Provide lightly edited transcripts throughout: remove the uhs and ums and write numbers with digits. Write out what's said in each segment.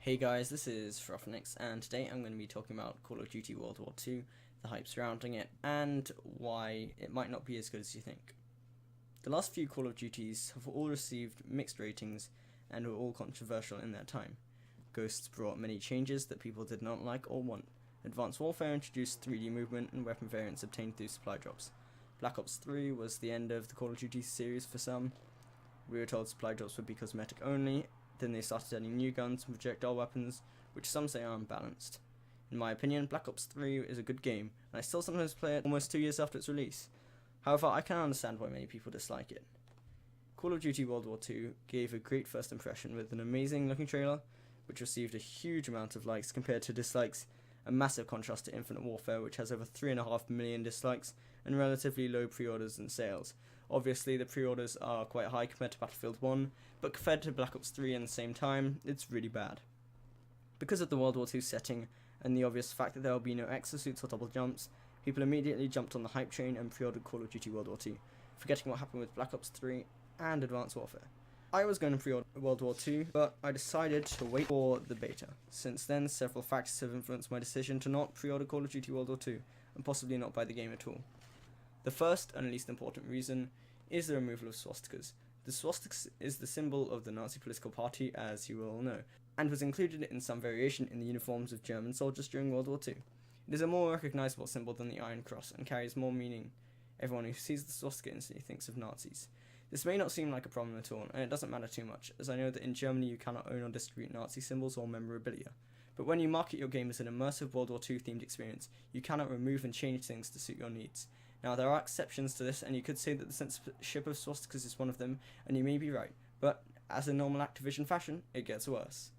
Hey guys, this is Frothnix, and today I'm going to be talking about Call of Duty WW2, the hype surrounding it, and why it might not be as good as you think. The last few Call of Duties have all received mixed ratings and were all controversial in their time. Ghosts brought many changes that people did not like or want. Advanced Warfare introduced 3D movement and weapon variants obtained through supply drops. Black Ops 3 was the end of the Call of Duty series for some. We were told supply drops would be cosmetic only. Then they started adding new guns and projectile weapons, which some say are unbalanced. In my opinion, Black Ops 3 is a good game, and I still sometimes play it almost 2 years after its release. However, I can understand why many people dislike it. Call of Duty WW2 gave a great first impression with an amazing looking trailer, which received a huge amount of likes compared to dislikes, a massive contrast to Infinite Warfare, which has over 3.5 million dislikes, and relatively low pre-orders and sales. Obviously, the pre-orders are quite high compared to Battlefield 1, but compared to Black Ops 3 in the same time, it's really bad. Because of the World War II setting, and the obvious fact that there will be no exosuits or double jumps, people immediately jumped on the hype train and pre-ordered Call of Duty World War II, forgetting what happened with Black Ops 3 and Advanced Warfare. I was going to pre-order World War II, but I decided to wait for the beta. Since then, several factors have influenced my decision to not pre-order Call of Duty World War II, and possibly not buy the game at all. The first and least important reason is the removal of swastikas. The swastika is the symbol of the Nazi political party, as you all know, and was included in some variation in the uniforms of German soldiers during World War II. It is a more recognizable symbol than the Iron Cross and carries more meaning. Everyone who sees the swastika instantly thinks of Nazis. This may not seem like a problem at all, and it doesn't matter too much, as I know that in Germany you cannot own or distribute Nazi symbols or memorabilia. But when you market your game as an immersive World War II themed experience, you cannot remove and change things to suit your needs. Now, there are exceptions to this, and you could say that the censorship of swastikas is one of them, and you may be right, but as in normal Activision fashion, it gets worse.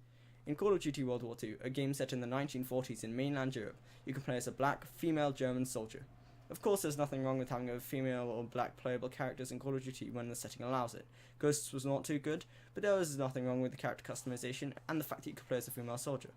In Call of Duty World War II, a game set in the 1940s in mainland Europe, you can play as a black, female German soldier. Of course, there's nothing wrong with having a female or black playable characters in Call of Duty when the setting allows it. Ghosts was not too good, but there was nothing wrong with the character customization and the fact that you could play as a female soldier.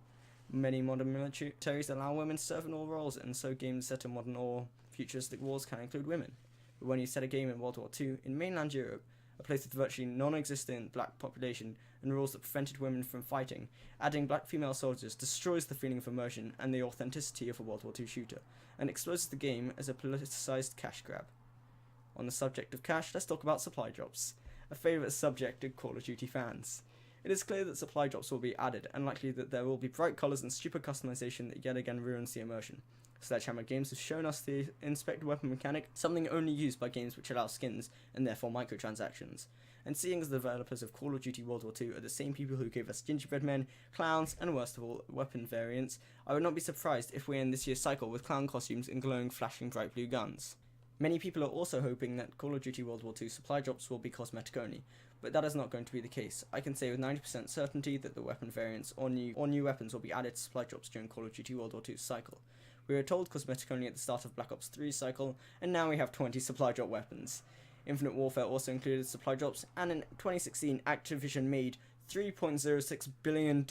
Many modern militaries allow women to serve in all roles, and so games set in modern or futuristic wars can include women. But when you set a game in World War II in mainland Europe, a place with virtually non-existent black population and rules that prevented women from fighting, adding black female soldiers destroys the feeling of immersion and the authenticity of a World War II shooter, and exposes the game as a politicized cash grab. On the subject of cash, let's talk about supply drops, a favourite subject of Call of Duty fans. It is clear that supply drops will be added, and likely that there will be bright colours and stupid customization that yet again ruins the immersion. Sledgehammer Games have shown us the inspected weapon mechanic, something only used by games which allow skins, and therefore microtransactions. And seeing as the developers of Call of Duty World War II are the same people who gave us gingerbread men, clowns, and worst of all, weapon variants, I would not be surprised if we end this year's cycle with clown costumes and glowing, flashing bright blue guns. Many people are also hoping that Call of Duty World War II supply drops will be cosmetic only, but that is not going to be the case. I can say with 90% certainty that the weapon variants or new weapons will be added to supply drops during Call of Duty World War II's cycle. We were told cosmetic only at the start of Black Ops 3's cycle, and now we have 20 supply drop weapons. Infinite Warfare also included supply drops, and in 2016 Activision made $3.06 billion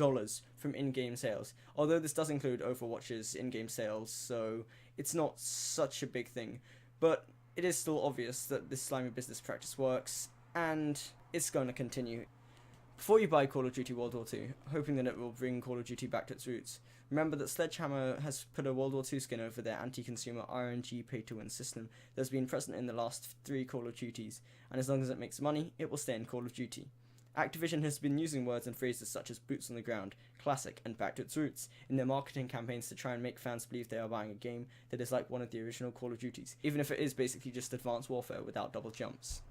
from in-game sales, although this does include Overwatch's in-game sales, so it's not such a big thing. But it is still obvious that this slimy business practice works, and it's going to continue. Before you buy Call of Duty World War II, hoping that it will bring Call of Duty back to its roots, remember that Sledgehammer has put a World War II skin over their anti-consumer RNG pay-to-win system that has been present in the last 3 Call of Duties, and as long as it makes money, it will stay in Call of Duty. Activision has been using words and phrases such as boots on the ground, classic, and back to its roots in their marketing campaigns to try and make fans believe they are buying a game that is like one of the original Call of Duties, even if it is basically just Advanced Warfare without double jumps.